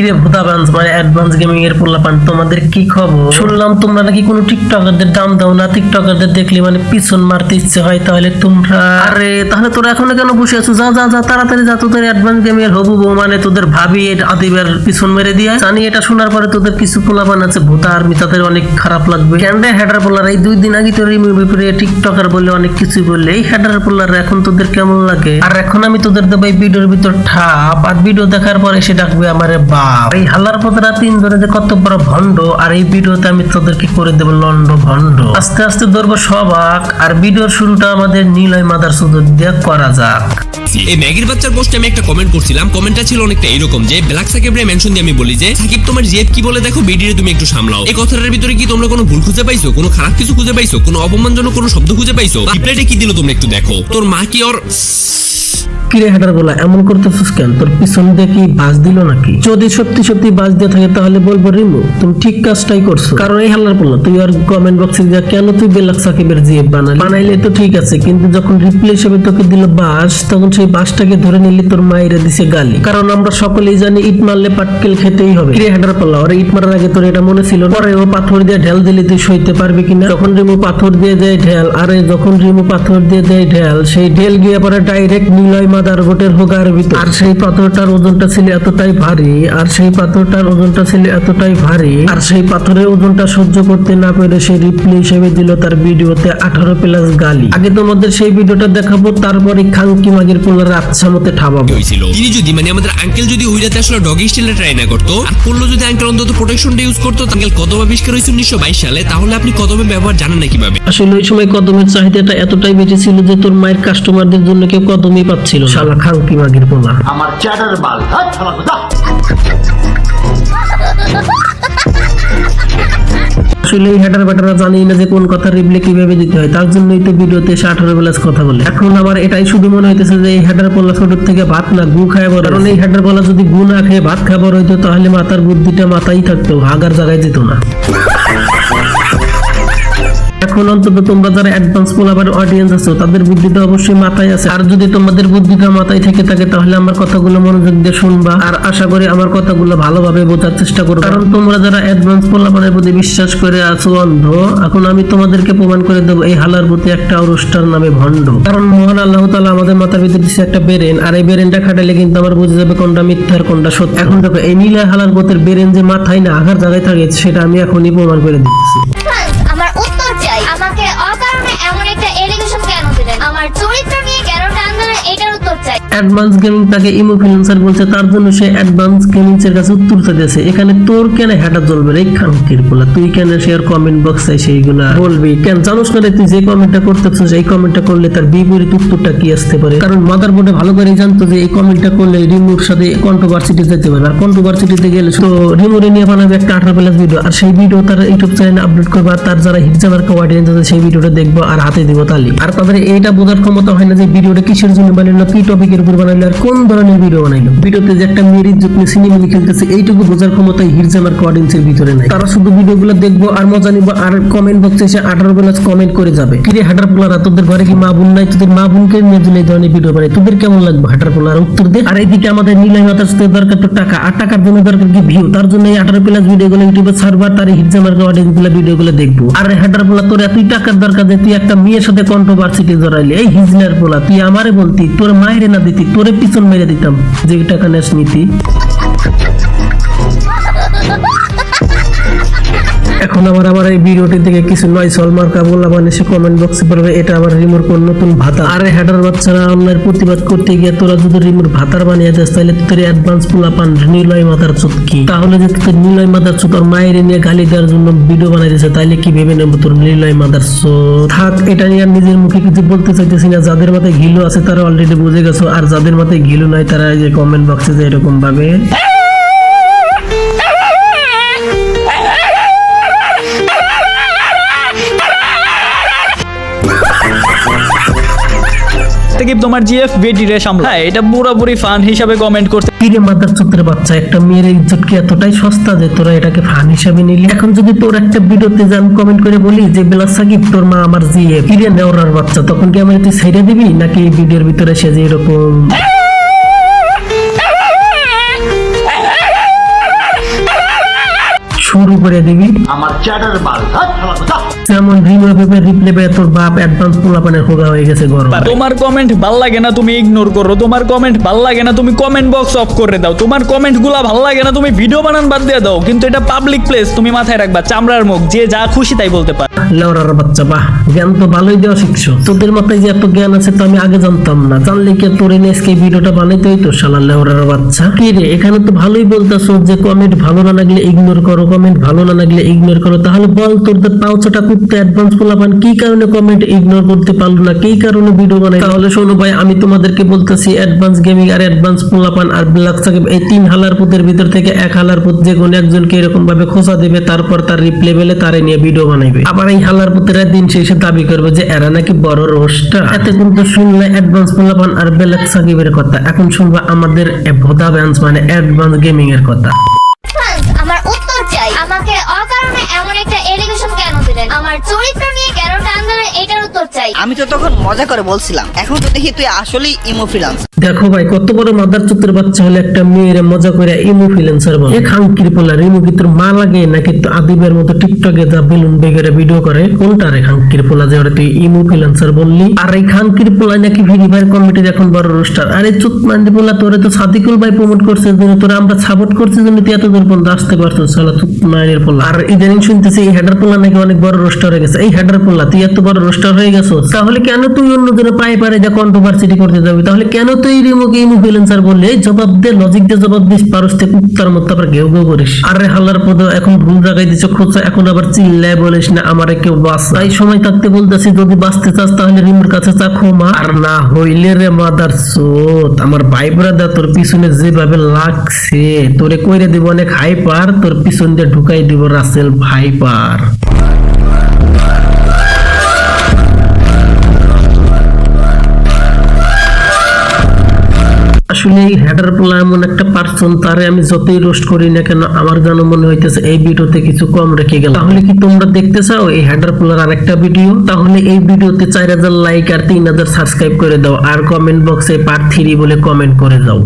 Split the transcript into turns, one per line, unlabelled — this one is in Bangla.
কিরে ভূতাবাঞ্জ মানে অ্যাডভান্স গেমিং এর পোলাপান, তোমাদের কি খবর? শুনলাম তোমরা নাকি কোনো টিকটকারদের দাম দাও না, টিকটকারদের দেখলে মানে পিছন মারতে ইচ্ছে হয়। তাহলে তোমরা তাহলে তোরা এখনো কেন বসে আছো? যা যা যা তাড়াতাড়ি যা, তোদের অ্যাডভান্স গেমিং এর হবু বউ মানে তোদের ভাবি আদিবের পিছন মেরে দিয়া। জানি এটা শোনার পরে তোদের কিছু পোলাপান আছে ভূতা আর্মি, তাদের অনেক খারাপ লাগবে। ক্যান্ডে হেডার পোলার এই 2 দিন আগে তোর রিমুভি করে টিকটকার বলে অনেক কিছু বললে, এই হেডার পোলার এখন তোদের কেমন লাগে? আর এখন আমি তোদের দেবো এই ভিডিওর ভিতর ঠাপ, আর ভিডিও দেখার পরে সে ডাকবে আমারে বাপ। এই হালার পথরা 3 জনে যে কত বড় ভণ্ড, আর এই ভিডিওতে আমি তোদেরকে করে দেবো লন্ড ভণ্ড। আস্তে আস্তে ধরবো সবাক, আর ভিডিওর শুরুটা আমাদের নীলয় মাদার সুদর দিয়ে করা যাক।
এই ম্যাগির বাচ্চার পোস্টে আমি একটা কমেন্ট করছিলাম। কমেন্টটা ছিল অনেকটা এরকম যে ব্ল্যাক সাকিবের মেনশন দিয়ে আমি বলি যে সাকিব তোমার জিএফ কি বলে দেখো, ভিডিওতে তুমি একটু সামলাও। এই কথাটার ভিতরে কি তোমরা কোনো ভুল খুঁজে পাইছো, কোনো খারাপ কিছু খুঁজে পাইছো, কোনো অপমানজনক কোনো শব্দ খুঁজে পাইছো? রিপ্লাইটা কি দিল তোমরা একটু দেখো। তোর মা কি ওর
কিরে হেডার বলা এমন করতেছিস কেন? তোর পিছন দিয়ে কি বাজ দিল নাকি? যদি সত্যি সত্যি বাজ দিয়ে থাকে তাহলে বলবো রিমু তুমি ঠিক কাজটাই করছো। কারণ এই হাল্লার বললা তুই আর কমেন্ট বক্সে যা কেন তুই ব্ল্যাক সাকিবের জিএফ বানাইলে তো ঠিক আছে, কিন্তু যখন রিপ্লে হিসেবে তোকে দিল বাস, তখন সেই বাসটাকে ধরে নিলি তোর মায়েরা দিছে গালি। কারণ আমরা সকলেই জানি ইট মারলে পাটকেল খেতেই হবে। কিরে হেডার বললা ওরে ইট মারার আগে তোর এটা মনে ছিল? পরে ও পাথর দিয়ে ঢেল দিলি তুই সইতে পারবি কিনা? যখন রিমু পাথর দিয়ে দেয় ঢেল, আরে যখন রিমু পাথর দিয়ে দেয় ঢেল, সেই ঢেল গিয়ে পরে ডাইরেক্ট নীলয় মাদার বোটের হোগার ভিতর। আর সেই পাথরটার ওজনটা ছিল এতটাই ভারী, আর সেই পাথরটার ওজনটা ছিল এতটাই ভারী, আর সেই পাথরের ওজনটা সহ্য করতে না পেরে সে রিপ্লে হিসেবে দিল তার ভিডিওতে 18+ গালি। আগে তোমাদের সেই ভিডিওটা দেখাবো, তারপরে খাঙ্কি মাগের পোলার আচ্ছা মতে ঠাবাবো।
হয়েছিল তিনি যদি মানে আমাদের আঙ্কেল যদি ওই রাতে আসলে ডগি স্টাইলে ট্রাই না করতো, আর করলো যদি আঙ্কেল অন্তত প্রোটেকশনটা ইউজ করতো, আঙ্কেল কদম আবিষ্কার হয়েছে 1922 সালে, তাহলে আপনি কদমের ব্যবহার জানেন না কিভাবে?
আসলে ওই সময় কদমের চাহিদাটা এতটাই বেশি ছিল যে তোর মায়ের কাস্টমারদের জন্য কেউ কদমই পাচ্ছিল। শালা খাঙ্কি মাগের পোলা
আমার চ্যাটার বাল ছাড়া কথা।
আসলে এই হেডার ব্যাটারা জানি না যে কোন কথা রিপ্লে কিভাবে দিতে হয়, তার জন্যই তো ভিডিওতে 18+ কথা বলে। এখন আমার এটাই শুধু মনে হইতেছে যে এই হেডার পোলা ছোট থেকে ভাত না গু খায় বড়। কারণ এই হেডার পোলা যদি গু না খেয়ে ভাত খায় বড় হইতো, তাহলে মাথার বুদ্ধিটা মাথায় থাকতো, হাগার জায়গায় যেত না। এখন অন্তত তোমরা যারা অ্যাডভান্স পোলাবার অডিয়েন্স আছো তাদের বুদ্ধিটা অবশ্যই মাথায় আছে। আর যদি তোমাদের বুদ্ধিটা মাথায় থেকে থাকে তাহলে আমার কথাগুলো মনোযোগ দিয়ে শুনবা, আর আশা করি আমার কথাগুলো ভালোভাবে বোঝার চেষ্টা করবে। কারণ তোমরা যারা অ্যাডভান্স পোলাবারের প্রতি বিশ্বাস করে আছো অন্ধ, এখন আমি তোমাদেরকে প্রমাণ করে দেবো এই হালার প্রতি একটা অনুষ্ঠান নামে ভণ্ড। কারণ মহান আল্লাহ তাআলা আমাদের মাথার ভিতরে দিচ্ছে একটা ব্রেন, আর এই ব্রেনটা খাটালে কিন্তু আমার বুঝে যাবে কোনটা মিথ্যা আর কোনটা সত্য। এখন দেখো এই নীলা হালার প্রতি ব্রেন যে মাথায় না আঘার জায়গায় থাকে সেটা আমি এখনই প্রমাণ করে দিচ্ছি।
আমার উত্তর চাই, আমাকে অকারণে এমন একটা এলিগেশন কেন দিলেন? আমার চরিত্র নিয়ে কেন টান দিলেন? এটার উত্তর চাই।
অ্যাডভান্স গেমিং তাকে ইনফ্লুয়েন্সার বলছে, তার জন্য সে অ্যাডভান্স গেমিং এর কাছে উত্তর চাইতেছে। এখানে তোর কেন হেডা জ্বলবে রে খানকির পোলা? তুই কেন শেয়ার কমেন্ট বক্সে সেইগুলা বলবি কেন? জানোস না তুই যে কমেন্টটা করতেছিস এই কমেন্টটা করলে তার বিপরীত উত্তরটা কি আসতে পারে? কারণ মাদারবোর্ডে ভালো করে জানতো যে এই কমেন্টটা করলে রিমুর সাথে কন্ট্রোভার্সিটি যেতে পারে, আর কন্ট্রোভার্সিটিতে গেলে তো রিমুরে নিয়ে বানাবে একটা 18+ ভিডিও, আর সেই ভিডিও তার ইউটিউব চ্যানেলে আপলোড করবে, আর তার যারা হিটজামার অডিয়েন্স আছে সেই ভিডিওটা দেখবো আর হাতে দিব তালি। আর তাদের এইটা বোঝার ক্ষমতা হয় না যে ভিডিওটা কিসের জন্য বানাইলো, কি টপিকের উপর বানাইলো, আর কোন ধরনের ভিডিও বানাইলো। ভিডিওতে যে একটা মেরিট যত্ন সিনেমা খেলতেছে এইটুকু বোঝার ক্ষমতা হিটজামার অডিয়েন্সের ভিতরে নাই। তারা শুধু ভিডিওগুলো দেখবো আর মজা নিবো, আর কমেন্ট বক্সে এসে 18+ কমেন্ট করে যাবে। কিরে হাটার পোলারা তোদের ঘরে কি মা বোন নাই? তোদের মা বোনকে নিয়ে যদি এই ধরনের ভিডিও বানাই তোদের কেমন লাগবে? হাটার পোলারা উত্তর দে। আর এইদিকে আমাদের নীলয় মাতার সাথে দরকার তো টাকা, আর টাকার জন্য দরকার কি ভিউ। তার জন্য এই 18+ ভিডিওগুলো ইউটিউবে সার্ভার তার হিটজামার অডিয়েন্স গুলো ভিডিওগুলো দেখবো। আর হাটার পোলা তোর এতই টাকার দরকার যে তুই একটা মেয়ের সাথে কন্ট্রোভার্সিটি জড়াইলি। এই হিজলার পোলা তুই আমারে বলতি তোর মায়েরে না দিতি, তোরে পিছন মেরে দিতাম যে টাকা নেস নীতি। এখন আমার এই ভিডিওটি থেকে কিছু নয় সলমার্কা বলা মানে সে কমেন্ট বক্সে পড়বে এটা আবার রিমুর কোন নতুন ভাতা। আরে হেডার বাচ্চারা অন্যায়ের প্রতিবাদ করতে গিয়ে তোরা যদি রিমুর ভাতার বানিয়ে দেস তাহলে তোর অ্যাডভান্স পোলা পান নীলয় মাথার চুটকি। তাহলে যে তোর নীলয় মাথার চুট তোর মায়ের নিয়ে গালি দেওয়ার জন্য ভিডিও বানাই দিয়েছে, তাইলে কি ভেবে নেবো তোর নীলয় মাথার চোট? থাক, এটা নিয়ে আর নিজের মুখে কিছু বলতে চাইতেছি না। যাদের মাথায় ঘিলু আছে তারা অলরেডি বুঝে গেছো, আর যাদের মাথায় ঘিলু নাই তারা এই যে কমেন্ট বক্সে যে এরকম ভাবে
সাকিব তোমার জিএফ বেটি রে সামলা। হ্যাঁ, এটা পুরোপুরি ফান হিসাবে কমেন্ট করছে।
কিরে মাদার চোদ্দের বাচ্চা, একটা মেয়ের ইজ্জত কি এতটাই সস্তা যে তোরা এটাকে ফান হিসাবে নিলি? এখন যদি তোর একটা ভিডিওতে যান কমেন্ট করে বলি যে ব্ল্যাক সাকিব তোর মা আমার জিএফ, কিরে নেওরার বাচ্চা, তখন কি আমার তুই ছেড়ে দিবি নাকি এই ভিডিওর ভিতরে সে যে এরকম শুরু করে দিবি।
আমার চ্যাটার বাল হাত চালাবো যা।
যেমন রিপ্লে পেয়ে তোর বাপ অ্যাডভান্স পোলাপানের হোগা হয়ে গেছে গরম।
তোমার কমেন্ট ভাল লাগে না তুমি ইগনোর করো, তোমার কমেন্ট ভাল লাগে না তুমি কমেন্ট বক্স অফ করে দাও, তোমার কমেন্ট গুলা ভাল লাগে না তুমি ভিডিও বানান বাদ দিয়ে দাও, কিন্তু এটা পাবলিক প্লেস, তুমি মাথায় রাখবা চামড়ার মুখ, যে যা খুশি তাই বলতে পারে।
লেওরার বাচ্চা, বাহ জ্ঞান তো ভালোই দেওয়া শিখছো। তোদের মাথায় যে এত জ্ঞান আছে তো আমি আগে জানতাম না, জানলে কি তোর এনএসকে ভিডিওটা বানাইতে হইতো শালা লেওরার বাচ্চা। কি রে এখানে তো ভালোই বলতেছো যে কমেন্ট ভালো না লাগলে ইগনোর করো, কমেন্ট ভালো না লাগলে ইগনোর করো, তাহলে বল তোদের পাউচাটা কুত্তে অ্যাডভান্স পোলাপান কি কারণে কমেন্ট ইগনোর করতে পারলো না, কি কারণে ভিডিও বানাই? তাহলে শোনো ভাই, আমি তোমাদেরকে বলতেছি অ্যাডভান্স গেমিং আর অ্যাডভান্স পোলাপান আর ব্ল্যাক সাকিব এই 3 হালার পুতের ভিতর থেকে 1 হালার পুত যে কোনো একজনকে এরকম ভাবে খোঁচা দেবে, তারপর তার রিপ্লে পেলে তারে নিয়ে ভিডিও বানাইবে। আবার এই হালার পুতেরা দিন শেষে দাবি করবে যে এরা নাকি বড় রোস্টার। এতক্ষণ তো শুনলে অ্যাডভান্স পোলাপান আর ব্ল্যাক সাকিবের কথা, এখন শুনবা আমাদের ভোদা ব্যান্স মানে অ্যাডভান্স গেমিং এর কথা।
আমার উত্তর চাই। আমাকে অকারণে এমন একটা এলিগেশন কেন দিলেন? আমার চরিত্র নিয়ে কেন টান দিলেন? এটার উত্তর চাই।
আমি তো তখন মজা করে বলছিলাম, এখন তো দেখি তুই আসলেই ইমো ফ্রিল্যান্স।
দেখো ভাই, কত বড় মাদার চুতের বাচ্চা হলে একটা মেয়ের মজা করে ইমো ফ্রিল্যান্সার বলে। এক হাঙ্কির পোলা রিমু কি তোর মা লাগে নাকি তো আদিবের মতো টিকটকে যা বেলুন বেগেরে ভিডিও করে? কোনটা রে হাঙ্কির পোলা যে ওরা তুই ইমো ফ্রিল্যান্সার বললি? আর এই খানকির পোলা নাকি ফ্রি ফায়ার কমিটির এখন বড় রোস্টার। আরে চুত মান্দি পোলা, তোরে তো সাদিকুল ভাই প্রমোট করছে, তোরা আমরা সাপোর্ট করছি জন্য তুই এত দূর পর্যন্ত আসতে পারছো। শালা চুত মায়ের পোলা। আর ইদানিং শুনতেছি এই হেডার পোলা নাকি অনেক বড় রোস্টার হয়ে গেছে। এই হেডার পোলা তুই এত বড় রোস্টার হয়ে গেছো, তাহলে কেন তুই অন্যদের পায়ে পারে যা কন্ট্রোভার্সিটি করতে যাবি? তাহলে কেন তুই রিমুকে ইমো ফ্রিল্যান্সার বললে? জবাব দে, লজিক দিয়ে জবাব দিস, পারস থেকে কুত্তার মতো আবার ঘেউ ঘেউ করিস। আরে হালার পদ এখন ভুল জায়গায় দিচ্ছ খোঁচা, এখন আবার চিল্লায় বলিস না আমারে কেউ বাস। তাই সময় থাকতে বলতেছি, যদি বাঁচতে চাস তাহলে রিমুর কাছে চা ক্ষমা, আর না হইলে রে মাদার চোত আমার ভাই ব্রাদার তোর পিছনে যেভাবে লাগছে তোরে কইরে দিব অনেক হাইপার, তোর পিছন দিয়ে ঢুকাই দিব রাসেল ভাইপার। আসলে এই হেডার পোলা এমন একটা পার্সন, তারে আমি যতই রোস্ট করি না কেন আমার যেন মনে হইতেছে এই ভিডিওতে কিছু কম রেখে গেল। তাহলে কি তোমরা দেখতে চাও এই হেডার পোলার আরেকটা ভিডিও? তাহলে এই ভিডিওতে 4000 লাইক আর 3000 সাবস্ক্রাইব করে দাও, আর কমেন্ট বক্সে পার্ট 3 বলে কমেন্ট করে দাও।